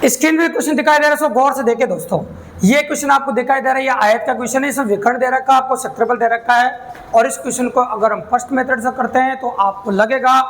Screen पे question दिखाई दे रहा है, सो गौर से देखे दोस्तों। ये क्वेश्चन आपको दिखाई दे रहा है, ये आयत का क्वेश्चन है, इसमें विकर्ण दे रखा है, आपको क्षेत्रफल दे रखा है। और इस क्वेश्चन को अगर हम फर्स्ट मेथड से करते हैं तो आपको लगेगा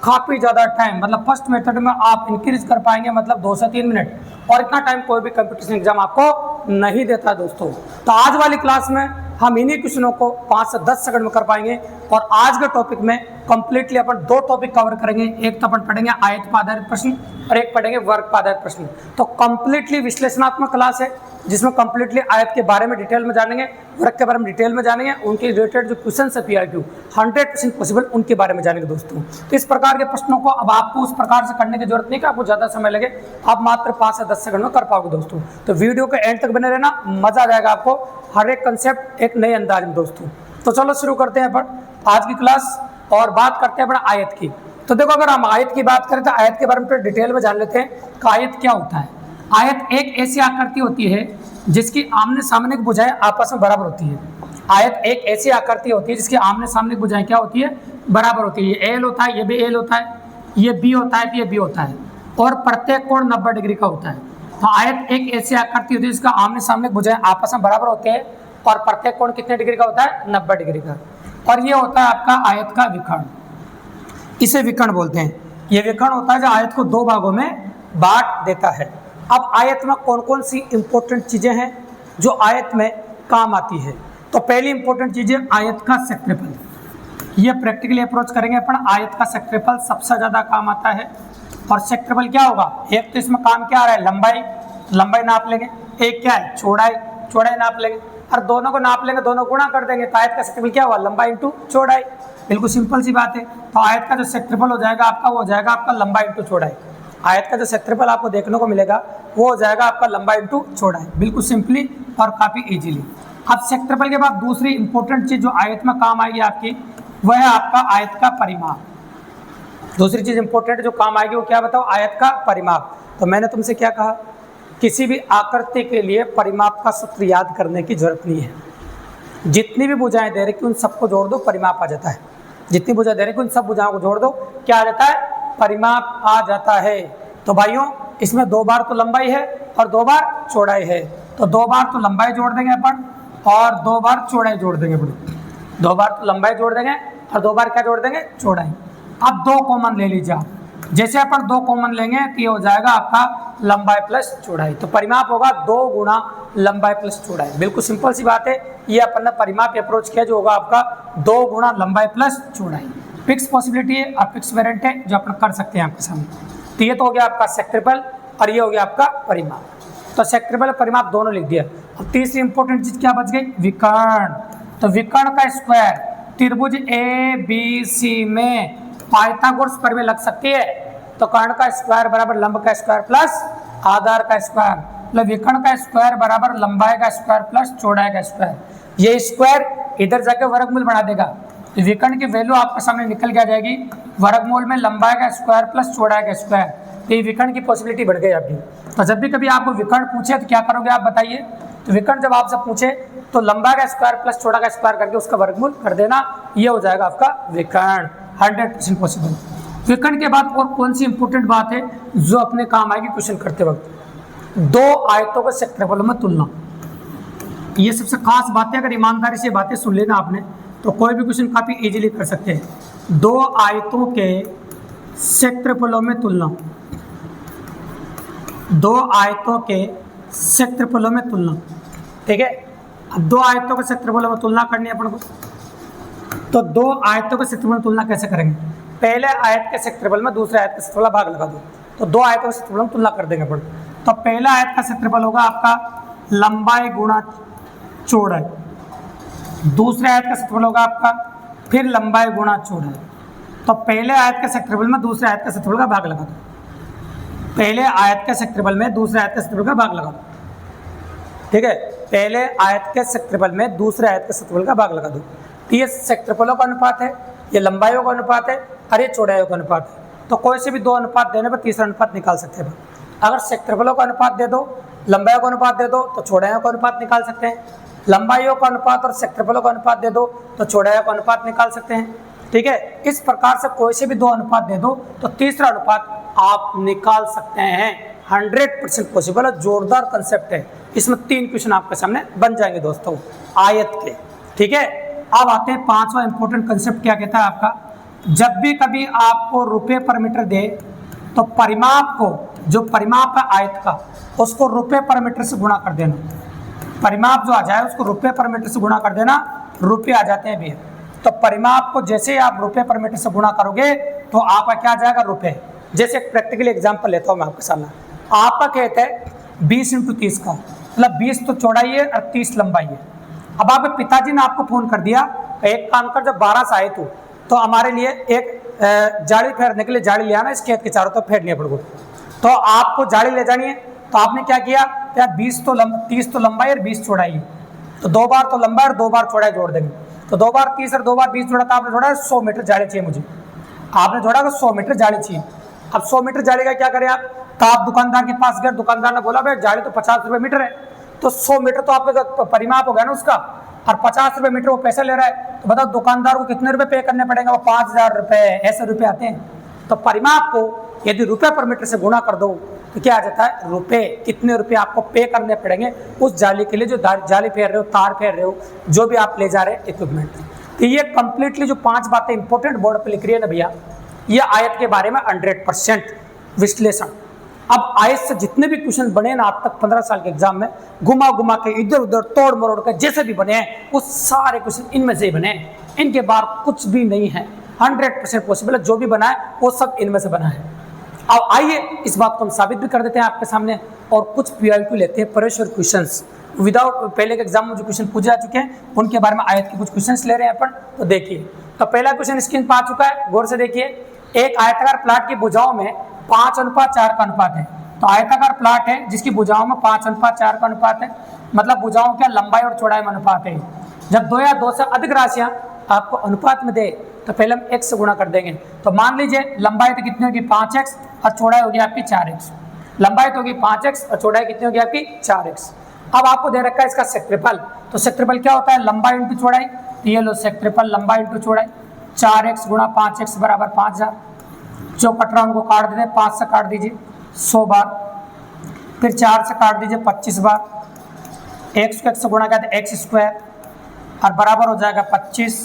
काफी ज्यादा टाइम, मतलब फर्स्ट मेथड में आप इंक्रीज कर पाएंगे मतलब 2 से 3 मिनट, और इतना टाइम कोई भी कंपटीशन एग्जाम आपको नहीं देता दोस्तों। तो आज वाली क्लास में हम इन्हीं क्वेश्चनों को 5 से 10 सेकंड में कर पाएंगे। और आज के टॉपिक में कंप्लीटली अपन 2 टॉपिक कवर करेंगे, एक तो अपन पढ़ेंगे आयत पर आधारित प्रश्न और एक पढ़ेंगे वर्ग पर आधारित प्रश्न। तो कंप्लीटली विश्लेषणात्मक क्लास है जिसमें कंप्लीटली आयत के बारे में डिटेल में जानेंगे, वर्ग के बारे में डिटेल में जानेंगे, उनके रिलेटेड जो क्वेश्चन है पीआईक्यू 100% पॉसिबल उनके बारे में जानेंगे दोस्तों। तो इस प्रकार के प्रश्नों को अब आपको उस प्रकार से करने की जरूरत नहीं कि आपको ज्यादा समय लगे, आप मात्र 5 से 10 सेकंड में कर पाओगे दोस्तों। तो वीडियो के एंड तक बने रहना, मजा आ जाएगा आपको, हर एक कंसेप्ट एक नए अंदाज में दोस्तों। तो चलो शुरू करते हैं अपन आज की क्लास और बात करते हैं अपन आयत की। तो देखो, अगर हम आयत की बात करें तो आयत के बारे में थोड़ा डिटेल में जान लेते हैं कि आयत क्या होता है। आयत एक ऐसी आकृति होती है जिसकी आमने सामने की भुजाएं आपस में बराबर होती है। आयत एक ऐसी आकृति होती है जिसकी आमने सामने की भुजाएं क्या होती है, बराबर होती है। ये एल होता है, ये भी एल होता है, ये बी होता है, ये बी होता है, और प्रत्येक कोण 90 डिग्री का होता है। तो आयत एक ऐसी आकृति होती है जिसका आमने सामने की भुजाएं आपस में बराबर होते हैं और प्रत्येक कोण कितने डिग्री का होता है, 90 डिग्री का। और ये होता है आपका आयत का विकर्ण, इसे विकर्ण बोलते हैं। ये विकर्ण होता है जो आयत को 2 भागों में बांट देता है। अब आयत में कौन कौन सी इंपॉर्टेंट चीजें हैं जो आयत में काम आती है। तो पहली इंपॉर्टेंट चीज है आयत का क्षेत्रफल। ये प्रैक्टिकली अप्रोच करेंगे अपन। आयत का क्षेत्रफल सबसे ज्यादा काम आता है। और क्षेत्रफल क्या होगा, एक तो इसमें काम क्या आ रहा है, लंबाई, लंबाई नाप लेंगे। एक क्या है, चौड़ाई, चौड़ाई नाप लेंगे। और दोनों को नाप लेंगे, दोनों गुणा कर देंगे तो आयत का क्षेत्रफल क्या हुआ, लंबाई इंटू चौड़ाई। बिल्कुल सिंपल सी बात है। तो आयत का जो क्षेत्रफल हो जाएगा आपका, वो हो जाएगा आपका लंबाई इंटू चौड़ाई। आयत का जो क्षेत्रफल आपको देखने को मिलेगा वो हो जाएगा आपका लंबाई इंटू चौड़ाई, बिल्कुल सिंपली और काफी इजीली। अब क्षेत्रफल के बाद दूसरी इंपॉर्टेंट चीज जो आयत में काम आएगी आपकी, वह है आपका आयत का परिमाप। दूसरी चीज इंपॉर्टेंट जो काम आएगी वो क्या बताओ, आयत का परिमाप। तो मैंने तुमसे क्या कहा, किसी भी आकृति के लिए परिमाप का सूत्र याद करने की जरूरत नहीं है। जितनी भी भुजाएं दे रही उन सबको जोड़ दो, परिमाप आ जाता है। जितनी भुजा दे रही उन सब भुजाओं को जोड़ दो, क्या आ जाता है, परिमाप आ जाता है। तो भाइयों इसमें 2 बार तो लंबाई है और 2 बार चौड़ाई है। तो 2 बार तो लंबाई जोड़ देंगे अपन और 2 बार चौड़ाई जोड़ देंगे अपन। 2 बार तो लंबाई जोड़ देंगे और 2 बार क्या जोड़ देंगे, चौड़ाई। अब 2 कॉमन ले लीजिए आप। जैसे अपन 2 कॉमन लेंगे तो ये हो जाएगा आपका लंबाई प्लस चौड़ाई। तो परिमाप होगा 2 गुणा लंबाई प्लस चौड़ाई। बिल्कुल सिंपल सी बात है। ये अपन ने परिमाप अप्रोच किया जो होगा आपका 2 गुणा लंबाई प्लस चौड़ाई। फिक्स पॉसिबिलिटी है और फिक्स वेरिएंट है जो अपन कर सकते हैं आपके सामने। तो ये तो हो गया आपका क्षेत्रफल और ये हो गया आपका परिमाप। तो क्षेत्रफल और परिमाप दोनों लिख दिया। अब तीसरी इंपॉर्टेंट चीज क्या बच गई, विकर्ण। तो विकर्ण का स्क्वायर त्रिभुज ABC में पाइथागोरस प्रमेय लग सकती है। तो कर्ण का स्क्वायर बराबर लंब का स्क्वायर प्लस आधार का स्क्वायर, मतलब विकर्ण का स्क्वायर बराबर लंबाई का स्क्वायर प्लस चौड़ाई का स्क्वायर। ये स्क्वायर इधर जाके वर्गमूल बना देगा। तो विकर्ण की वैल्यू आपके सामने निकल के आ जाएगी, वर्गमूल में लंबाई का स्क्वायर प्लस चौड़ाई का स्क्वायर। तो ये विकर्ण की पॉसिबिलिटी बढ़ गई आपकी। तो जब भी कभी आपको विकर्ण पूछे तो क्या करोगे आप बताइए। तो विकर्ण जब आपसे पूछे तो लंबाई का स्क्वायर प्लस चौड़ाई का स्क्वायर करके उसका वर्गमूल कर देना, ये हो जाएगा आपका विकर्ण। 100% पॉसिबल। विकर्ण के बाद और कौन सी इंपॉर्टेंट बात है जो अपने काम आएगी क्वेश्चन करते वक्त, 2 आयतों के क्षेत्रफलों में तुलना। ये सबसे खास बात है। अगर ईमानदारी से बातें सुन लेना आपने तो कोई भी क्वेश्चन काफी इजीली कर सकते हैं। 2 आयतों के क्षेत्रफलों में तुलना, 2 आयतों के क्षेत्रफलों में तुलना, ठीक है। अब 2 आयतों के क्षेत्रफलों में तुलना करनी है अपन को। तो 2 आयतों के क्षेत्रफल में तुलना कैसे करेंगे, पहले आयत के क्षेत्रफल में दूसरे आयत के क्षेत्रफल भाग लगा दो। तो 2 आयतों के क्षेत्रफल में तुलना कर देंगे अपन। तो पहला आयत का क्षेत्रफल होगा आपका लंबाई गुणा चौड़ाई, दूसरे आयत का क्षेत्रफल होगा आपका फिर लंबाई गुणा चौड़ाई। तो पहले आयत के क्षेत्रफल में दूसरे आयत के क्षेत्रफल का भाग लगा दो, पहले आयत के क्षेत्रफल में दूसरे आयत के क्षेत्रफल का भाग लगा दो, ठीक है। पहले आयत के क्षेत्रफल में दूसरे आयत के क्षेत्रफल का भाग लगा दो। तो ये क्षेत्रफलों का अनुपात है, ये लंबाइयों का अनुपात है और ये चौड़ाइयों का अनुपात है। तो कोई से भी 2 अनुपात देने पर तीसरा अनुपात निकाल सकते हैं। अगर क्षेत्रफलों का अनुपात दे दो, लंबाइयों का अनुपात दे दो तो चौड़ाइयों का अनुपात निकाल सकते हैं। लंबाइयों का अनुपात और क्षेत्रफलों का अनुपात दे दो तो चौड़ाइयों का अनुपात निकाल सकते हैं, ठीक है। इस प्रकार से कोई से भी 2 अनुपात दे दो तो तीसरा अनुपात आप निकाल सकते हैं। 100% पॉसिबल है, जोरदार कंसेप्ट है। इसमें 3 क्वेश्चन आपके सामने बन जाएंगे दोस्तों आयत के। ठीक है, अब आते हैं 5वां इंपॉर्टेंट कंसेप्ट। क्या कहता है आपका, जब भी कभी आपको रुपए पर मीटर दे तो परिमाप को, जो परिमाप है आयत का, उसको रुपए पर मीटर से गुणा कर देना। परिमाप जो आ जाए उसको रुपए पर मीटर से गुणा कर देना, रुपए आ जाते हैं भैया। तो परिमाप को जैसे ही आप रुपए पर मीटर से गुणा करोगे तो आपका क्या आ जाएगा, रुपए। जैसे एक प्रैक्टिकल एग्जांपल लेता हूं मैं आपके सामने। आपका कहता है 20 × 30 का, मतलब 20 तो चौड़ाई है और 30 लंबाई है। अब आपके पिताजी ने आपको फोन कर दिया, एक काम कर, जब 12 से आए तो हमारे लिए एक जाली फेरने के लिए जाली ले आना, इस खेत के चारों तरफ फेरनी है पड़ेगी। तो आपको जाली ले जानी है, तो आपने क्या किया, क्या 30 तो लंबाई और 20 चौड़ाई है, तो 2 बार तो लंबाई और 2 बार चौड़ाई जोड़ देंगे। तो 2 बार 30 और 2 बार 20 जोड़ा, तो आपने जोड़ा 100 मीटर जाली चाहिए मुझे। आपने जोड़ा 100 मीटर जाली चाहिए। अब 100 मीटर जाली का क्या करें आप, तो आप दुकानदार के पास गए, दुकानदार ने बोला भाई जाली तो 50 रुपये मीटर है, तो 100 मीटर तो आपका परिमाप हो गया ना उसका, और 50 रुपये मीटर वो पैसा ले रहा है। तो बताओ दुकानदार को कितने रुपए पे करने पड़ेंगे, वो 5000 रुपये, ऐसे रुपए आते हैं। तो परिमाप को यदि रुपए पर मीटर से गुणा कर दो तो क्या आ जाता है, रुपए। कितने रुपए आपको पे करने पड़ेंगे उस जाली के लिए, जो जाली फेर रहे हो, तार फेर रहे हो, जो भी आप ले जा रहे हैं इक्विपमेंट। तो ये कंप्लीटली जो 5 बातें इंपॉर्टेंट बोर्ड पर लिख रही है ना भैया, ये आयत के बारे में 100% विश्लेषण। अब आयत से जितने भी क्वेश्चन बने ना आज तक 15 साल के एग्जाम में, घुमा घुमा के इधर उधर तोड़ मरोड़ के जैसे भी बने हैं, वो सारे क्वेश्चन इनमें से ही बने हैं। इनके बाहर कुछ भी नहीं है, 100% पॉसिबल है। जो भी बना है वो सब इनमें से बना है। अब आइए इस बात को हम साबित भी कर देते हैं आपके सामने, और कुछ PYQ लेते हैं, प्रेशर क्वेश्चंस विदाउट, पहले के एग्जाम में जो क्वेश्चन पूछे जा चुके हैं उनके बारे में आयत के कुछ क्वेश्चंस ले रहे हैं अपन। तो देखिए, तो पहला क्वेश्चन स्क्रीन पर आ चुका है, गौर से देखिए। एक आयताकार प्लाट की भुजाओं में 5:4 का अनुपात है। तो आयताकार प्लाट है जिसकी भुजाओं में 5:4 का अनुपात है, मतलब भुजाओं का लंबाई और चौड़ाई में अनुपात है। जब 2 या 2 से अधिक राशियां आपको अनुपात में दे तो पहले हम x से गुणा कर देंगे। तो मान लीजिए लंबाई तो कितनी होगी, 5x, और चौड़ाई होगी आपकी 4x। लंबाई तो होगी 5x और चौड़ाई कितनी होगी आपकी 4x। अब आपको दे रखा है इसका क्षेत्रफल। तो क्षेत्रफल क्या होता है, लंबाई इंटू चौड़ाई। तो ये लो क्षेत्रफल लंबाई इंटू चौड़ाई, 4x गुणा 5x बराबर 5000। जो कट रहा उनको काट देते, 5 से काट दीजिए 100 बार, फिर 4 से काट दीजिए 25 बार, x को x से गुणा करते x स्क्वायर, और बराबर हो जाएगा 25,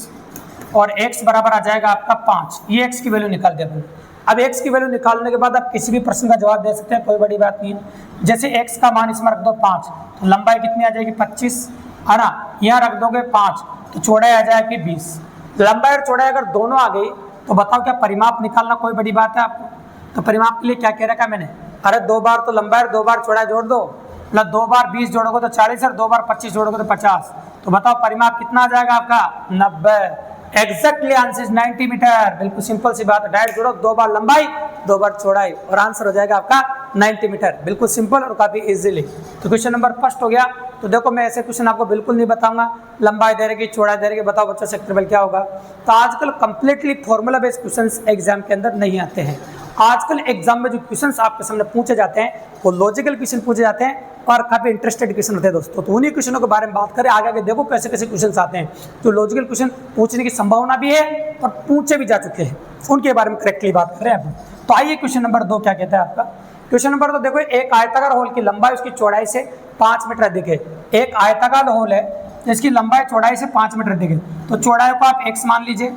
और x बराबर आ जाएगा आपका 5। ये x की वैल्यू निकाल दे अपन। अब x की वैल्यू निकालने के बाद आप किसी भी प्रश्न का जवाब दे सकते हैं, कोई बड़ी बात नहीं है। जैसे x का मान इसमें रख दो 5, तो लंबाई कितनी आ जाएगी 25, है ना। यहाँ रख दोगे 5 तो चौड़ाई आ जाएगी 20। लंबाई और चौड़ाई अगर दोनों आ गई तो बताओ क्या परिमाप निकालना कोई बड़ी बात है आपको। तो परिमाप के लिए क्या कह रखा है मैंने, अरे 2 बार तो लंबाई और 2 बार चौड़ाई जोड़ दो, मतलब 2 बार 20 जोड़ोगे तो 40 और 2 बार 25 जोड़ोगे तो 50। तो बताओ परिमाप कितना आ जाएगा आपका 90। Exactly answer 90 meter. बिल्कुल सिंपल सी बात है, डायरेक्ट जोड़ो, 2 बार लंबाई 2 बार चौड़ाई, और आंसर हो जाएगा आपका 90 मीटर। बिल्कुल सिंपल और काफी इजीली। तो क्वेश्चन नंबर फर्स्ट हो गया। तो देखो मैं ऐसे क्वेश्चन आपको बिल्कुल नहीं बताऊंगा, लंबाई दे रहेगी चौड़ाई दे रहेगी, बताओ बच्चों क्षेत्रफल क्या होगा। तो आजकल completely formula based questions exam के अंदर नहीं आते हैं। आजकल एग्जाम में जो क्वेश्चंस आपके सामने पूछे जाते हैं वो लॉजिकल क्वेश्चन पूछे जाते हैं और काफी इंटरेस्टेड क्वेश्चन होते हैं दोस्तों। तो उन्हीं क्वेश्चनों के बारे में बात करें आगे देखो कैसे कैसे क्वेश्चन आते हैं जो लॉजिकल क्वेश्चन पूछने की संभावना भी है और पूछे भी जा चुके हैं, उनके बारे में करेक्टली बात कर रहे हैं आप। तो आइए क्वेश्चन नंबर 2 क्या कहता है आपका। क्वेश्चन नंबर 2 देखो, एक आयताकार होल की लंबाई उसकी चौड़ाई से 5 मीटर अधिक है। एक आयताकार होल है जिसकी लंबाई चौड़ाई से 5 मीटर अधिक है। तो चौड़ाई को आप x मान लीजिए,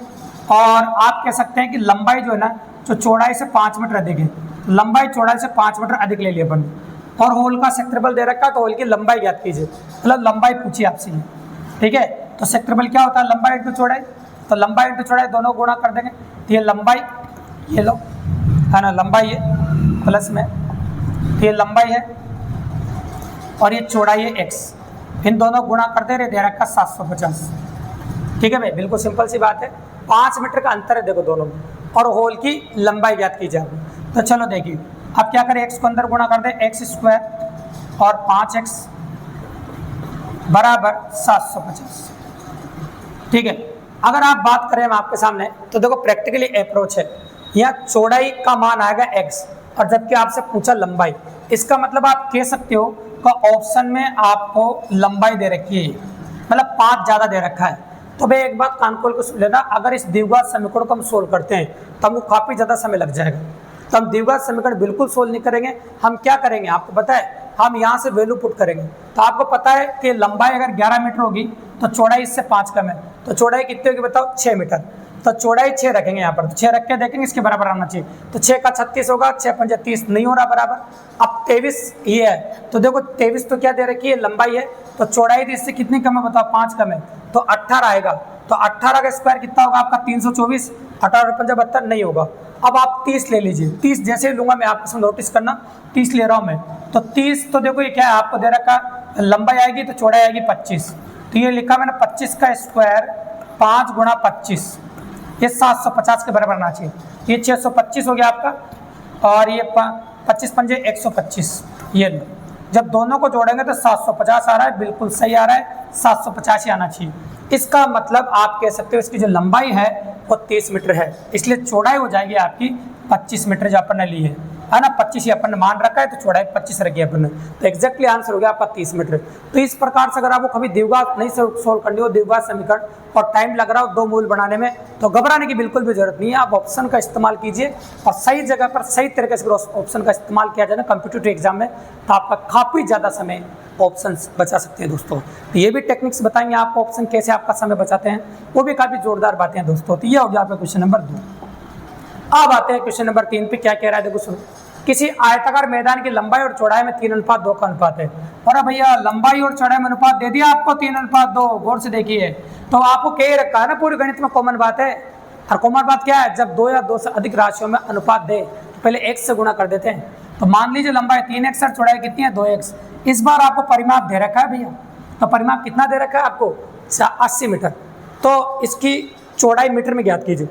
और आप कह सकते हैं कि लंबाई जो है ना जो चौड़ाई से 5 मीटर अधिक है, लंबाई चौड़ाई से 5 मीटर अधिक ले लिया अपन, और होल का क्षेत्रफल दे रखा है तो होल की लंबाई ज्ञात कीजिए, मतलब लंबाई पूछिए आपसे, ठीक है। तो क्षेत्रफल क्या होता है, लंबाई इंटू चौड़ाई। तो लंबाई इंटू चौड़ाई दोनों गुणा कर देंगे, तो ये लंबाई, ये लो है ना, लंबाई है प्लस में, तो ये लंबाई है और ये चौड़ाई है x, इन दोनों गुणा करते रहे, दे रखा 750। ठीक है भाई, बिल्कुल सिंपल सी बात है। 5 मीटर का अंतर है देखो दोनों में, और होल की लंबाई ज्ञात की जाए। तो चलो देखिए अब क्या करें, x को अंदर गुणा कर दें, x स्क्वायर और 5x बराबर 750। ठीक है, अगर आप बात करें हम आपके सामने तो देखो प्रैक्टिकली अप्रोच है, यहाँ चौड़ाई का मान आएगा x और जबकि आपसे पूछा लंबाई, इसका मतलब आप कह सकते हो कि ऑप्शन में आपको लंबाई दे रखी है, मतलब 5 ज़्यादा दे रखा है। तो भाई एक बात कान खोल के सुन लेना, अगर इस द्विघात समीकरण को हम सोल्व करते हैं तो हमको काफ़ी ज़्यादा समय लग जाएगा। तो हम द्विघात समीकरण बिल्कुल सोल्व नहीं करेंगे। हम क्या करेंगे आपको पता है, हम यहाँ से वैल्यू पुट करेंगे। तो आपको पता है कि लंबाई अगर 11 मीटर होगी तो चौड़ाई इससे 5 कम है, तो चौड़ाई कितनी होगी बताओ, 6 मीटर। तो चौड़ाई 6 रखेंगे यहाँ पर, तो 6 रख के देखेंगे इसके बराबर आना चाहिए। तो 6 का 36 होगा, 6 पंजे 30 नहीं हो रहा बराबर। अब 23 ये है, तो देखो 23 तो क्या दे रखी है, लंबाई है, तो चौड़ाई तो इससे कितनी कम है बताओ, 5 कम है, तो 18 आएगा। तो 18 का स्क्वायर कितना होगा आपका 324, 18 पंजा 72 नहीं होगा। अब आप 30 ले लीजिए, 30 जैसे ही लूंगा मैं आपको नोटिस करना, 30 ले रहा हूँ मैं। तो 30 तो देखो ये क्या है आपको दे रखा, लंबाई आएगी तो चौड़ाई आएगी 25, तो ये लिखा मैंने 25 का स्क्वायर 5 गुणा 25, ये 750 के बराबर आना चाहिए। ये 625 हो गया आपका, और ये 25 पंजे 125, ये लो। जब दोनों को जोड़ेंगे तो 750 आ रहा है, बिल्कुल सही आ रहा है, 750 ही आना चाहिए। इसका मतलब आप कह सकते हो इसकी जो लंबाई है वो 30 मीटर है, इसलिए चौड़ाई हो जाएगी आपकी 25 मीटर जो अपन ने ली है ना, 25 ही अपन ने मान रखा है, तो चौड़ाई 25 रखी है अपन ने, तो एक्जैक्टली आंसर हो गया आपका 30 मीटर। तो इस प्रकार से अगर आपको कभी द्विघात नहीं सोल्व करनी हो, द्विघात समीकरण, और टाइम लग रहा हो 2 मूल बनाने में, तो घबराने की बिल्कुल भी जरूरत नहीं है। आप ऑप्शन का इस्तेमाल कीजिए और सही जगह पर सही तरीके से ऑप्शन का इस्तेमाल किया जाए ना कॉम्पिटिटिव एग्जाम में, तो आपका काफ़ी ज़्यादा समय ऑप्शन बचा सकते हैं दोस्तों। तो ये भी टेक्निक्स बताएंगे आपको, ऑप्शन कैसे आपका समय बचाते हैं, वो भी काफ़ी जोरदार बातें हैं दोस्तों। तो ये हो गया आपका क्वेश्चन नंबर 2। अब आते हैं क्वेश्चन नंबर 3 पे, क्या कह रहा है देखो सुनो। किसी आयताकार मैदान की लंबाई और चौड़ाई में 3:2 का अनुपात है। और भैया लंबाई और चौड़ाई में अनुपात दे दिया आपको 3:2, गौर से देखिए। तो आपको कह ही रखा है ना, पूरी गणित में कॉमन बात है। और कॉमन बात क्या है, जब 2 या 2 से अधिक राशियों में अनुपात दे तो पहले x से गुणा कर देते हैं। तो मान लीजिए लंबाई 3x और चौड़ाई कितनी है 2x। इस बार आपको परिमाप दे रखा है भैया, तो परिमाप कितना दे रखा है आपको 80 मीटर। तो इसकी चौड़ाई मीटर में ज्ञात कीजिए।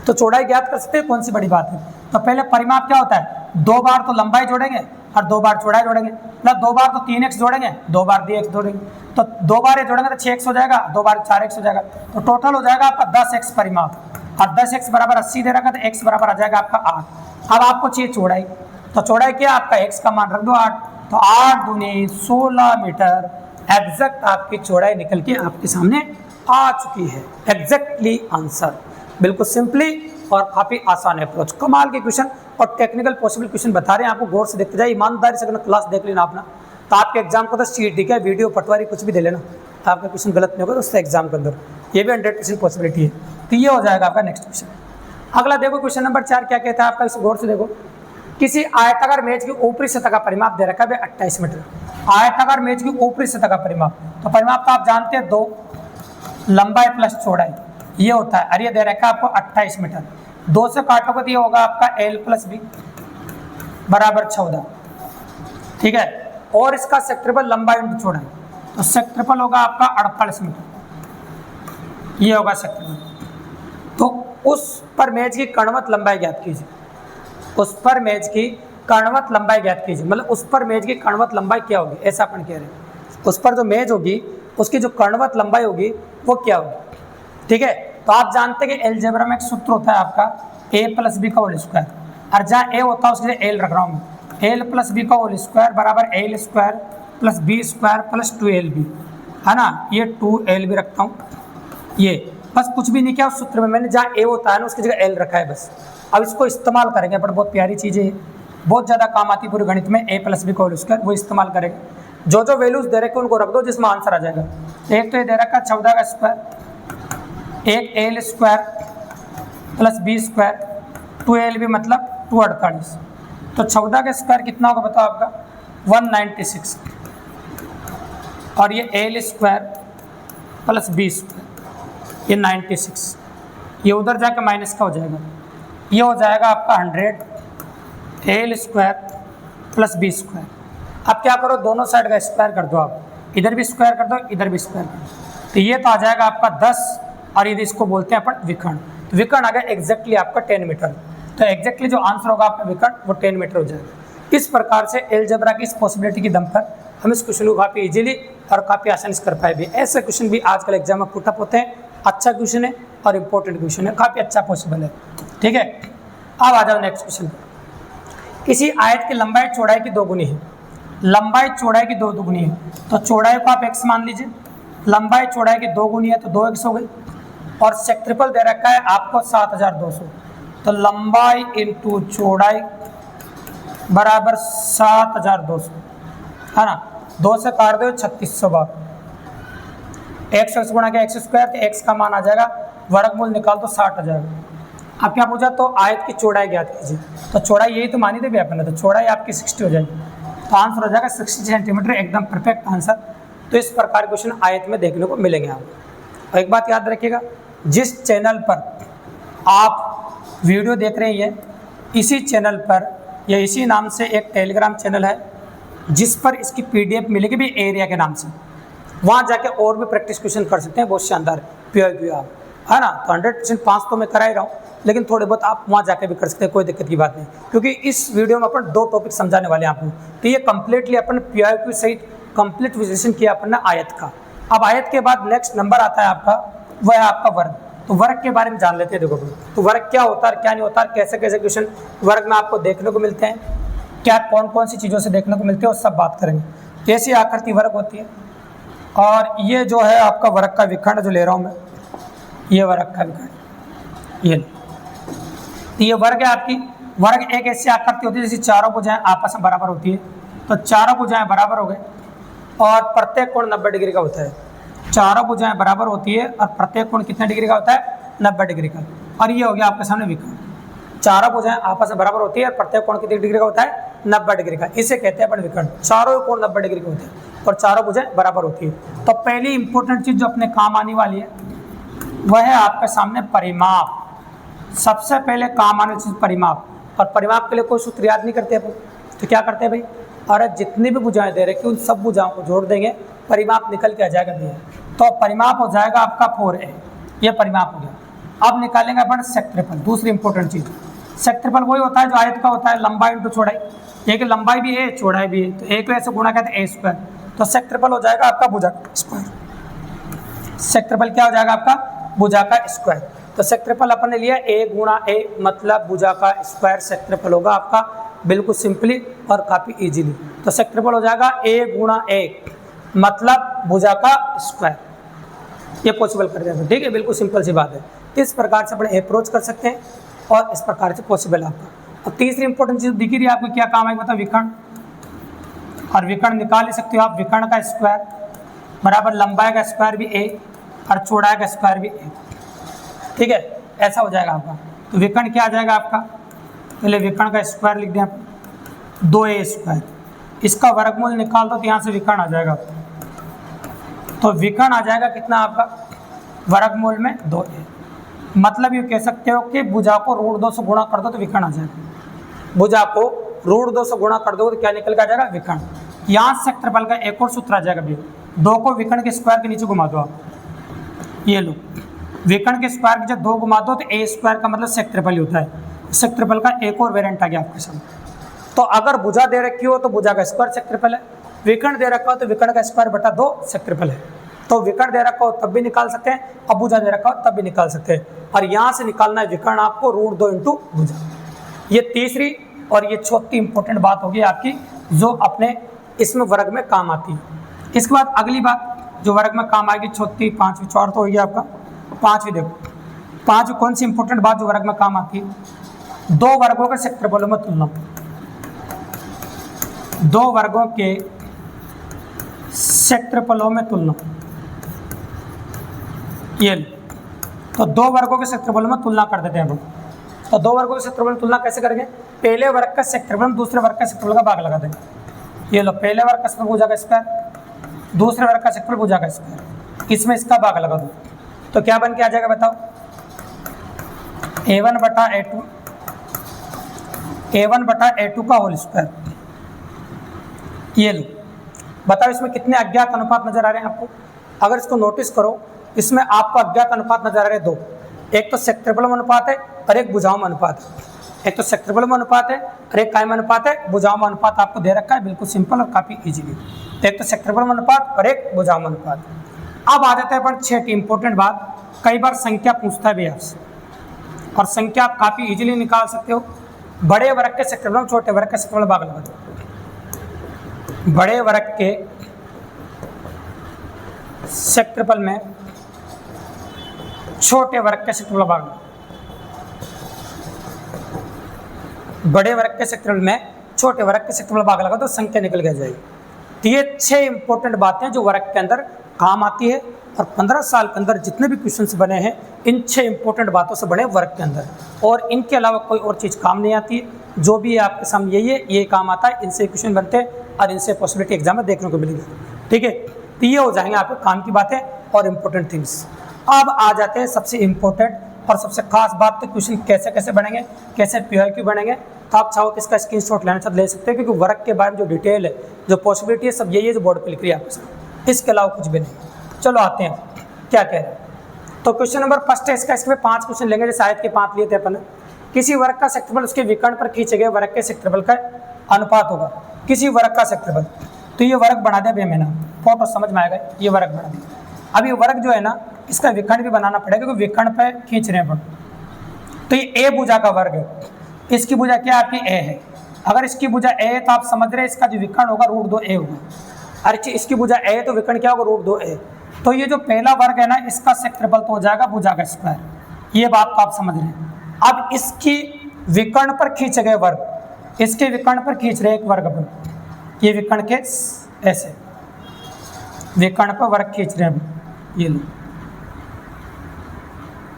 तो चौड़ाई ज्ञात कर सकते हैं, कौन सी बड़ी बात है। तो पहले परिमाप क्या होता है, 2 बार तो लंबाई जोड़ेंगे और 2 बार चौड़ाई जोड़ेंगे, मतलब 2 बार तो 3x जोड़ेंगे, 2 बार 2x जोड़ेंगे। तो 2 बार ये जोड़ेंगे तो 6x हो जाएगा, 2 बार 4x हो जाएगा, तो टोटल हो जाएगा आपका 10x परिमाप। और 10x बराबर 80 दे रखा, तो x बराबर आ जाएगा आपका 8। अब आपको चाहिए चौड़ाई, तो चौड़ाई क्या आपका x का मान रख दो 8, तो 8 दूनी 16 मीटर एग्जैक्ट आपकी चौड़ाई निकल के आपके सामने आ चुकी है। एग्जैक्टली आंसर, बिल्कुल सिंपली और काफ़ी आसान अप्रोच। कमाल के क्वेश्चन और टेक्निकल पॉसिबल क्वेश्चन बता रहे हैं आपको, गौर से देखते जाइए, ईमानदारी से अगर क्लास देख लेना अपना, तो आपके एग्जाम को तो CET का वीडियो पटवारी कुछ भी दे लेना, तो आपका क्वेश्चन गलत नहीं होगा उससे एग्जाम के अंदर, ये भी 100% पॉसिबिलिटी है। तो ये हो जाएगा आपका नेक्स्ट क्वेश्चन। अगला देखो क्वेश्चन नंबर 4 क्या कहता है आपका, इस गौर से देखो। किसी आयताकार मेज की ऊपरी सतह का परिमाप दे रखा है 28 मीटर। आयताकार मेज की ऊपरी सतह का परिमाप, तो परिमाप तो आप जानते हैं 2 लंबाई प्लस चौड़ाई ये होता है, और ये दे रखा है आपको 28 मीटर। 2 से काटोगे तो ये होगा आपका L + B बराबर 14, ठीक है। और इसका सेक्टरफल लंबाई इंटू चौड़ाई, तो सेक्टरफल होगा आपका 48 मीटर, ये होगा सेक्टरफल। तो उस पर मेज की कणवत लंबाई ज्ञात कीजिए, उस पर मेज की कणवत लंबाई ज्ञात कीजिए, मतलब उस पर मेज की कणवत लंबाई क्या होगी, ऐसा अपन कह रहे हैं। उस पर जो मेज होगी उसकी जो कणवत लंबाई होगी वो क्या होगी, ठीक है। तो आप जानते हैं कि अलजेब्रा में एक सूत्र होता है आपका a + b का होल स्क्वायर, और जहाँ a होता है उसके लिए l रख रहा हूँ मैं, l + b का होल स्क्वायर बराबर l² + b² + 2lb, है ना। ये 2lb रखता हूँ, ये बस कुछ भी नहीं किया उस सूत्र में मैंने, जहाँ a होता है ना उसकी जगह l रखा है बस। अब इसको इस्तेमाल करेंगे, बट बहुत प्यारी चीज़ है, बहुत ज़्यादा काम आती है पूरे गणित में। a + b का होल स्क्वायर वो इस्तेमाल करेंगे, जो जो वैल्यूज दे रखे उनको रख दो जिसमें आंसर आ जाएगा। एक तो ये दे रखा 14 का स्क्वायर, एक l² + b² 2lb मतलब 248। तो 14 का स्क्वायर कितना होगा बताओ आपका 196, और ये l² + b² ये 96, ये उधर जाकर माइनस का हो जाएगा, ये हो जाएगा आपका 100 l² + b²। अब क्या करो, दोनों साइड का स्क्वायर कर दो, आप इधर भी स्क्वायर कर दो इधर भी स्क्वायर कर दो, तो ये तो आ जाएगा आपका 10, और ये इसको बोलते हैं अपन विकर्ण। तो विकर्ण आ गया एग्जैक्टली आपका 10 मीटर, तो एग्जैक्टली जो आंसर होगा आपका विकर्ण वो 10 मीटर हो जाएगा। इस प्रकार से अलजेब्रा की इस पॉसिबिलिटी की दम पर हम इस क्वेश्चन को काफ़ी इजीली और काफ़ी आसानी से कर पाए भी। ऐसे क्वेश्चन भी आजकल एग्जाम में पुटअप होते हैं, अच्छा क्वेश्चन है और इंपॉर्टेंट क्वेश्चन है, काफ़ी अच्छा पॉसिबल है, ठीक है। अब आ जाओ नेक्स्ट क्वेश्चन। किसी आयत की लंबाई चौड़ाई की 2 गुनी है, लंबाई चौड़ाई की 2 दुगुनी है, तो चौड़ाई को आप x मान लीजिए, लंबाई चौड़ाई की 2 गुनी है तो 2x हो गई, और क्षेत्रफल दे रखा है आपको 7200। तो लंबाई इंटू चौड़ाई बराबर 7200, है ना। 2 से काट दो 3600 बार, एक्स एक्स गुणा के एक्स स्क्वायर, तो एक्स का मान आ जाएगा, वर्गमूल निकाल तो 60 आ जाएगा। अब क्या पूछा, तो आयत की चौड़ाई ज्ञात कीजिए। तो चौड़ाई यही तो मानी थी भैया अपने, तो चौड़ाई आपकी 60 हो जाएगी, तो आंसर हो जाएगा 60 सेंटीमीटर, एकदम परफेक्ट आंसर। तो इस प्रकार क्वेश्चन आयत में देखने को मिलेंगे आपको। और एक बात याद रखिएगा, जिस चैनल पर आप वीडियो देख रहे हैं, इसी चैनल पर या इसी नाम से एक टेलीग्राम चैनल है जिस पर इसकी PDF मिलेगी भी एरिया के नाम से, वहाँ जाके और भी प्रैक्टिस क्वेश्चन कर सकते हैं, बहुत शानदार PYQ आप, है ना। तो 100% 5 तो मैं करा ही रहा हूँ, लेकिन थोड़े बहुत आप वहाँ जाके भी कर सकते हैं, कोई दिक्कत की बात नहीं, क्योंकि इस वीडियो में अपन 2 टॉपिक समझाने वाले हैं आपको। तो ये कंप्लीटली अपन PYQ सहित कंप्लीट विश्लेषण किया अपन ने आयत का। अब आयत के बाद नेक्स्ट नंबर आता है आपका, वह है आपका वर्ग। तो वर्ग के बारे में जान लेते हैं। देखो, तो वर्ग क्या होता है, क्या नहीं होता, कैसे कैसे क्वेश्चन वर्ग में आपको देखने को मिलते हैं, क्या कौन कौन सी चीज़ों से देखने को मिलते हैं, और सब बात करेंगे। कैसी आकृति वर्ग होती है, और ये जो है आपका वर्ग का विखंड जो ले रहा हूँ मैं, ये वर्ग का विखंड, ये वर्ग है आपकी। वर्ग एक ऐसी आकृति होती है जैसे चारों भुजाएं आपस में बराबर होती है, तो चारों भुजाएं बराबर हो गए और प्रत्येक कोण 90 डिग्री का होता है। चारों भुजाएं बराबर होती है और प्रत्येक कोण कितने डिग्री का होता है, 90 डिग्री का। और ये हो गया आपके सामने विखंड। चारों भुजाएं आपस में बराबर होती है और प्रत्येक कोण कितने डिग्री का होता है, 90 डिग्री का। इसे कहते हैं अपन विखंड। चारों कोण 90 डिग्री के होते हैं और चारों भुजाएं बराबर होती है। तो पहली इंपॉर्टेंट चीज जो अपने काम आने वाली है वह है आपके सामने परिमाप। सबसे पहले काम आने चीज परिमाप। और परिमाप के लिए कोई सूत्र याद नहीं करते अपन, तो क्या करते हैं भाई, और जितनी भी भुजाएं दे रखे उन सब भुजाओं को जोड़ देंगे, परिमाप निकल के आ जाएगा भैया। तो परिमाप हो जाएगा आपका 4a, ये परिमाप हो गया। अब निकालेंगे अपन क्षेत्रफल। दूसरी इंपॉर्टेंट चीज, क्षेत्रफल वही होता है जो आयत का होता है, लंबाई इंटू चौड़ाई। एक लंबाई भी है, चौड़ाई भी है, तो एक को ऐसे गुणा कहते हैं a स्क्वायर। तो क्षेत्रफल हो जाएगा आपका भुजा का स्क्वायर। क्षेत्रफल क्या हो जाएगा आपका, भुजा का स्क्वायर। तो क्षेत्रफल अपन ने लिया a गुणा a, मतलब भुजा का स्क्वायर क्षेत्रफल होगा आपका, बिल्कुल सिंपली और काफी इजीली। तो क्षेत्रफल हो जाएगा a गुणा a, मतलब भुजा का स्क्वायर। ये पॉसिबल कर देंगे, ठीक है, बिल्कुल सिंपल सी बात है। तो इस प्रकार से अपन अप्रोच कर सकते हैं और इस प्रकार से पॉसिबल है आपका। अब तीसरी इंपॉर्टेंट चीज दिख रही है आपको, क्या काम है बताओ, विकर्ण। और विकर्ण निकाल ही सकते हो आप, विकर्ण का स्क्वायर बराबर लंबाई का स्क्वायर भी a और चौड़ाई का स्क्वायर भी a, ठीक है, ऐसा हो जाएगा आपका। तो विकर्ण क्या आ जाएगा आपका, पहले विकर्ण का स्क्वायर लिख दें आप, 2a स्क्वायर। इसका वर्गमूल निकाल दो तो यहाँ से विकर्ण आ जाएगा। तो विकर्ण आ जाएगा कितना आपका, वर्गमूल में 2a। मतलब ये कह सकते हो कि भुजा को √2 से गुणा कर दो तो विकर्ण आ जाएगा। भुजा को √2 से गुणा कर दो तो क्या निकल के आ जाएगा, विकर्ण। यहाँ क्षेत्रफल का एक और सूत्र आ जाएगा भैया, 2 को विकर्ण के स्क्वायर के नीचे घुमा दो आप, ये लो, विकर्ण के स्क्वायर के जब 2 घुमा दो तो a स्क्वायर का मतलब क्षेत्रफल ही होता है। क्षेत्रफल का एक और वेरिएंट आ गया आपके सामने। तो अगर भुजा दे रखी हो तो भुजा का स्क्वायर क्षेत्रफल है, विकर्ण दे रखा हो तो विकर्ण का स्क्वायर बटा 2 क्षेत्रफल है। तो विकर्ण दे रखा हो तब भी निकाल सकते हैं, अब भुजा दे रखा हो तब भी निकाल सकते हैं। और यहाँ से निकालना है विकर्ण आपको √2 इंटू भुजा। ये तीसरी और ये चौथी इंपॉर्टेंट बात होगी आपकी, जो अपने इसमें वर्ग में काम आती है। इसके बाद अगली बात जो वर्ग में काम आएगी, चौथी, पांचवी, चौथ तो होगी आपका, पांचवी। देखो पांचवी कौन सी इंपॉर्टेंट बात जो वर्ग में काम आती है, 2 वर्गों के क्षेत्रफलों में तुलना। 2 वर्गों के क्षेत्रफलों में तुलना, ये तो 2 वर्गों के क्षेत्रफलों में तुलना कर देते हैं हम। तो 2 वर्गों के क्षेत्रफल में तुलना कैसे करेंगे, पहले वर्ग का क्षेत्रफल दूसरे वर्ग का क्षेत्रफल का भाग लगा देंगे। ये लो, पहले वर्ग का क्षेत्रफल भुजा का स्क्वायर, दूसरे वर्ग का क्षेत्रफल भुजा का स्क्वायर, इसमें इसका भाग लगा दो तो क्या बन के आ जाएगा बताओ, a1 बटा a2 का होल स्क्वायर। ये लो, बताओ इसमें कितने अज्ञात अनुपात नजर आ रहे हैं आपको। अगर इसको नोटिस करो, इसमें आपको अज्ञात अनुपात नजर आ रहे हैं 2, एक तो क्षेत्रफल में अनुपात है और एक भुजाओं में अनुपात है। एक तो क्षेत्रफल में अनुपात है और एक काय में अनुपात है, भुजाओं में अनुपात आपको दे रखा है, बिल्कुल सिंपल और काफी इजीली। एक तो क्षेत्रफल में अनुपात और एक भुजाओं में अनुपात। अब आ जाता है अपन छठी इंपॉर्टेंट बात, कई बार संख्या पूछता है भी आपसे, और संख्या आप काफी इजीली निकाल सकते हो। बड़े वर्ग के क्षेत्रफल में छोटे वर्ग के क्षेत्रफल भाग लगा दो। बड़े वर्ग के क्षेत्रफल में छोटे वर्ग के क्षेत्रफल भाग लगा। बड़े वर्ग के क्षेत्रफल में छोटे वर्ग के क्षेत्रफल भाग लगा तो संख्या निकल के जाएगी। तो ये 6 इंपॉर्टेंट बातें जो वर्ग के अंदर काम आती है, और 15 साल के अंदर जितने भी क्वेश्चंस बने हैं इन 6 इंपॉर्टेंट बातों से बने वर्ग के अंदर, और इनके अलावा कोई और चीज़ काम नहीं आती है। जो भी आपके सामने यही है, ये काम आता है, इनसे क्वेश्चन बनते हैं और इनसे पॉसिबिलिटी एग्जाम में देखने को मिलेगी। ठीक है, तो ये हो जाएंगे आपके काम की बातें और इम्पोर्टेंट थिंग्स। अब आ जाते हैं सबसे इम्पोर्टेंट और सबसे खास बात, तो क्वेश्चन कैसे कैसे बनेंगे, कैसे PYQ बनेंगे। तो आप चाहो तो इसका स्क्रीनशॉट लेना चाहते ले सकते हैं, क्योंकि वर्क के बारे में जो डिटेल है, जो पॉसिबिलिटी है, सब यही है जो बोर्ड पे लिख रही है आपके साथ, इसके अलावा कुछ भी नहीं। चलो आते हैं क्या कह रहे हैं। तो क्वेश्चन नंबर फर्स्ट है इसका, इसमें 5 क्वेश्चन लेंगे, जैसे आयत के 5 लिए थे अपन। किसी वर्ग का क्षेत्रफल उसके विकर्ण पर खींचे गए वर्ग के क्षेत्रफल का अनुपात होगा। किसी वर्ग का क्षेत्रफल, तो ये वर्ग बना दिया मैंने, फोटो समझ में आएगा, ये वर्ग बना दिया। अब ये वर्ग जो है ना, इसका विकर्ण भी बनाना पड़ेगा, क्योंकि विकर्ण पे खींच रहे हैं अपन। तो ये ए भुजा का वर्ग है, इसकी भुजा क्या आपकी ए है। अगर इसकी भुजा ए है तो आप समझ रहे हैं इसका जो विकर्ण होगा √2a होगा। अरे इसकी भुजा ए है तो विकर्ण क्या होगा, √2a। तो ये जो पहला वर्ग है ना, इसका क्षेत्रफल तो हो जाएगा भुजा का स्क्वायर, ये बात तो आप समझ रहे हैं। अब इसकी विकर्ण पर खींचे गए वर्ग, इसके विकर्ण पर खींच रहे एक वर्ग पर, ये विकर्ण के ऐसे विकर्ण पर वर्ग खींच रहे हैं, ये लो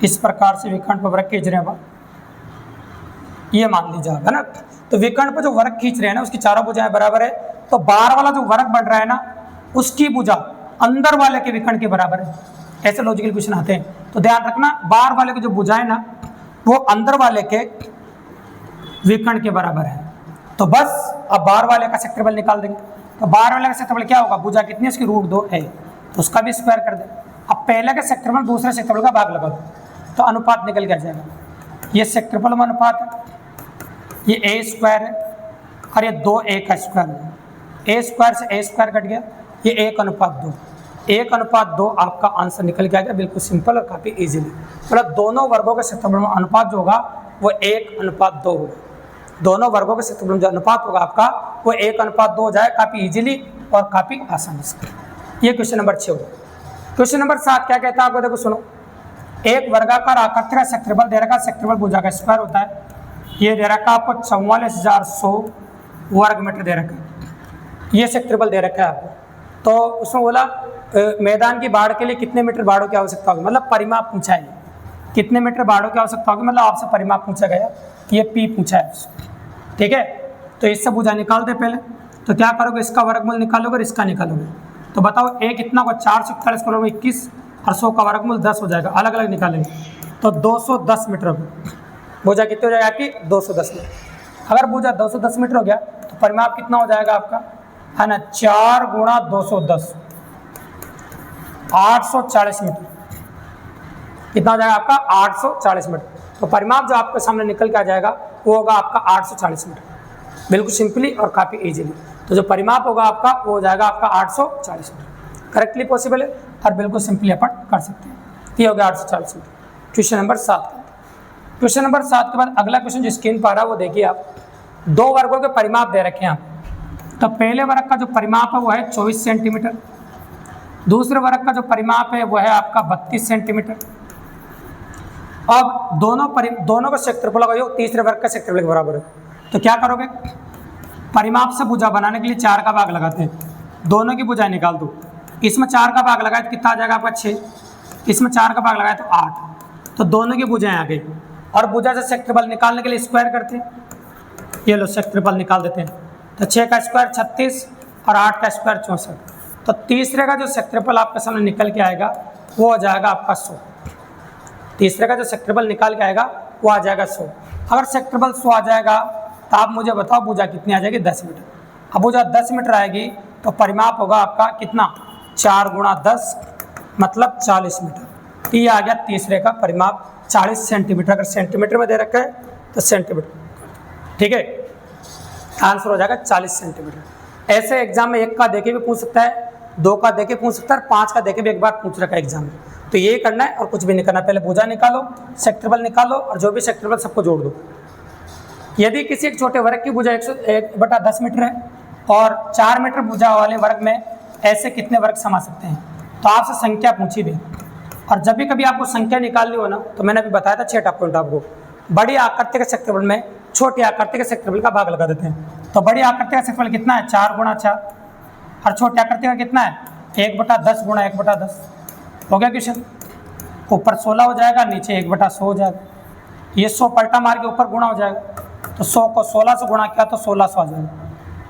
इस प्रकार से विकर्ण पर वर्ग खींच रहे हैं, ये मान लीजिए है ना। तो विकर्ण पर जो वर्ग खींच रहे हैं ना, उसकी चारों भुजाएं बराबर है। तो बाहर वाला जो वर्ग बन रहा है ना, उसकी भुजा अंदर वाले के विकर्ण के बराबर है। ऐसे लॉजिकल क्वेश्चन आते हैं, तो ध्यान रखना, बाहर वाले की जो भुजाएं ना, वो अंदर वाले के विकर्ण के बराबर है। तो बस अब बाहर वाले का क्षेत्रफल निकाल देंगे। तो बाहर वाले का क्षेत्रफल क्या होगा, भुजा कितनी है उसकी, √2a, तो उसका भी स्क्वायर कर दे। अब पहले का क्षेत्रफल दूसरे क्षेत्रफल का भाग लगा दो, तो अनुपात निकल के आ जाएगा। ये क्षेत्रफल में अनुपात है, ये a² है, और ये 2a का स्क्वायर है। a² से a² कट गया, ये 1:2, 1:2 आपका आंसर निकल के आ गया। बिल्कुल सिंपल और काफ़ी इजीली, मतलब दोनों वर्गों के क्षेत्रफल में अनुपात जो होगा वो 1:2 होगा। दोनों वर्गों के क्षेत्रफल में जो अनुपात होगा आपका वो 1:2 हो जाए, काफ़ी इजीली और काफ़ी आसानी से। ये क्वेश्चन नंबर 6 होगा। क्वेश्चन नंबर 7 क्या कहता है आपको, देखो सुनो। एक वर्गाकार आकृति का क्षेत्रफल दे रखा, क्षेत्रफल भुजा का स्क्वायर होता है। ये दे रखा आपको 44,100 वर्ग मीटर दे रखा है, ये क्षेत्रफल दे रखा है आपको। तो उसमें बोला मैदान की बाढ़ के लिए कितने मीटर बाढ़ों की आवश्यकता होगी, मतलब परिमाप पूछा है, कितने मीटर बाढ़ों की आवश्यकता होगी, मतलब आपसे परिमाप पूछा गया, ये P पूछा है। ठीक है, तो इससे भुजा निकालते पहले। तो क्या करोगे, इसका वर्गमूल निकालोगे और इसका निकालोगे। तो बताओ a कितना होगा, 441 करोगे 21, और 100 का वर्गमूल 10 हो जाएगा, अलग अलग निकालेंगे। तो 210 मीटर होगा, भुजा कितनी हो जाएगा आपकी, 210 मीटर। अगर भुजा 210 मीटर हो गया तो परिमाप कितना हो जाएगा आपका, है ना, 4 × 210, 840 मीटर। कितना हो जाएगा आपका, 840 मीटर। तो परिमाप जो आपके सामने निकल के आ जाएगा वो होगा आपका 840 मीटर, बिल्कुल सिंपली और काफ़ी इजीली। तो जो परिमाप होगा आपका वो हो जाएगा आपका 840 मीटर, करेक्टली पॉसिबल है और बिल्कुल सिंपली अपन कर सकते हैं। ये हो गया 840 meter, question number 7। Question number 7 के बाद अगला क्वेश्चन जो स्क्रीन पर आ रहा है वो देखिए आप। दो वर्गों के परिमाप दे रखे हैं आप। तो पहले वर्ग का जो परिमाप है वो है 24 सेंटीमीटर, दूसरे वर्ग का जो परिमाप है वो है आपका 32 सेंटीमीटर। अब दोनों का क्षेत्रफल का योग तीसरे वर्ग का क्षेत्रफल के बराबर है। तो क्या करोगे, परिमाप से भुजा बनाने के लिए 4 का भाग लगाते हैं, दोनों की भुजाएं निकाल दो। इसमें 4 का भाग लगाए तो कितना आ जाएगा आपका 6, इसमें 4 का भाग लगाए तो 8, तो दोनों की भुजाएं आ गई। और भुजा से क्षेत्रफल निकालने के लिए स्क्वायर करते हैं, ये लो क्षेत्रफल निकाल देते हैं। तो 6 का स्क्वायर 36 और 8 का स्क्वायर 64। तो तीसरे का जो क्षेत्रफल आपके सामने निकल के आएगा वो हो जाएगा आपका 100। तीसरे का जो क्षेत्रफल निकाल के आएगा वो आ जाएगा 100। अगर क्षेत्रफल 100 आ जाएगा तो आप मुझे बताओ भुजा कितनी आ जाएगी, 10 मीटर। अब भुजा 10 मीटर आएगी तो परिमाप होगा आपका कितना, 4 × 10 मतलब 40 मीटर। तो ये आ गया तीसरे का परिमाप 40 सेंटीमीटर। अगर सेंटीमीटर में दे रखा है तो सेंटीमीटर, ठीक है, आंसर हो जाएगा 40 सेंटीमीटर। ऐसे एग्जाम में 1 का देके भी पूछ सकता है, 2 का देके पूछ सकता है, 5 का देके भी एक बार पूछ रखा है एग्जाम में। तो ये करना है और कुछ भी नहीं करना, पहले भुजा निकालो, क्षेत्रफल निकालो और जो भी क्षेत्रफल सबको जोड़ दो। यदि किसी एक छोटे वर्ग की भुजा 1/10 मीटर है और 4 मीटर भुजा वाले वर्ग में ऐसे कितने वर्ग समा सकते हैं, तो आपसे संख्या पूछी गई। और जब भी कभी आपको संख्या निकालनी हो ना, तो मैंने अभी बताया था 6 पॉइंट आपको, बड़ी आकृति के क्षेत्रफल में छोटी आकृति के क्षेत्रफल का भाग लगा देते हैं। तो बड़ी आकृति का क्षेत्रफल कितना है 4 गुणा 4 और छोटी आकृति का कितना है 1/10 गुणा 1/10। हो गया क्वेश्चन। ऊपर 16 हो जाएगा, नीचे 1/100 हो जाएगा। ये 100 पलटा मार के ऊपर गुणा हो जाएगा, तो 100 को 16 से गुणा किया तो 1600 आ जाएगा।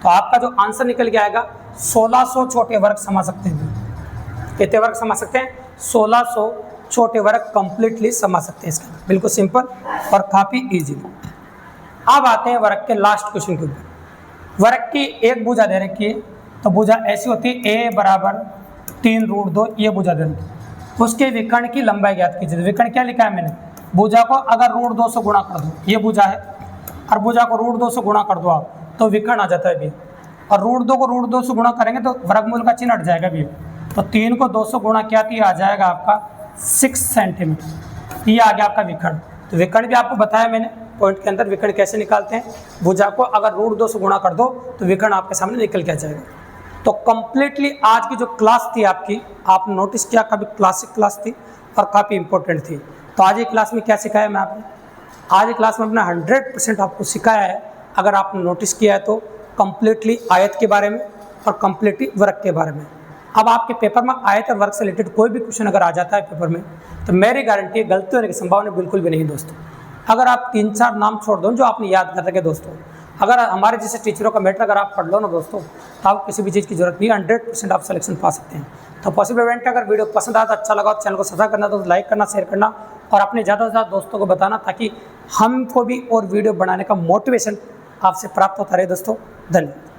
तो आपका जो आंसर निकल के आएगा 1600 छोटे वर्ग समा सकते हैं। कितने वर्ग समा सकते हैं 1600 छोटे वर्ग कंप्लीटली समा सकते हैं। इसका बिल्कुल सिंपल और काफ़ी इजी। अब आते हैं वर्ग के लास्ट क्वेश्चन के ऊपर। वर्ग की एक भुजा दे रखी है, तो भुजा ऐसी होती है a बराबर 3√2, ये भुजा दे रखी है। उसके विकर्ण की लंबाई ज्ञात कीजिए। विकर्ण क्या लिखा है मैंने, भुजा को अगर √2 से गुणा कर दो, ये भुजा है और भुजा को √2 से गुणा कर दो आप, तो विकर्ण आ जाता है भी। और √2 को √2 से गुणा करेंगे तो वर्गमूल का चिन्ह हट जाएगा भी। तो 3 को 2 से गुणा किया तो ये आ जाएगा आपका 6 सेंटीमीटर। ये आ गया आपका विकर्ण। तो विकर्ण भी आपको बताया मैंने पॉइंट के अंदर, विकर्ण कैसे निकालते हैं। भुजा को अगर √2 से गुणा कर दो तो विकर्ण आपके सामने निकल के आ जाएगा। तो कंप्लीटली आज की जो क्लास थी आपकी, आपने नोटिस किया काफ़ी क्लासिक क्लास थी और काफ़ी इंपॉर्टेंट थी। तो आज की क्लास में क्या सिखाया मैं आपने, आज की क्लास में अपना 100% आपको सिखाया है। अगर आपने नोटिस किया है तो कंप्लीटली आयत के बारे में और कंप्लीटली वर्ग के बारे में। अब आपके पेपर में आयत और वर्ग से रिलेटेड कोई भी क्वेश्चन अगर आ जाता है पेपर में, तो मेरी गारंटी है गलती होने की संभावना बिल्कुल भी नहीं दोस्तों। अगर आप 3-4 नाम छोड़ दो जो आपने याद कर रखे दोस्तों, अगर हमारे जैसे टीचरों का मैटर अगर आप पढ़ लो ना दोस्तों, तो आपको किसी भी चीज़ की जरूरत नहीं, 100% आप सिलेक्शन पा सकते हैं। तो पॉसिबल इवेंट अगर वीडियो पसंद आता, अच्छा लगा तो चैनल को सब्सक्राइब करना, तो लाइक करना, शेयर करना और अपने ज़्यादा से ज़्यादा दोस्तों को बताना, ताकि हमको भी और वीडियो बनाने का मोटिवेशन आपसे प्राप्त होता रहे दोस्तों। धन्यवाद।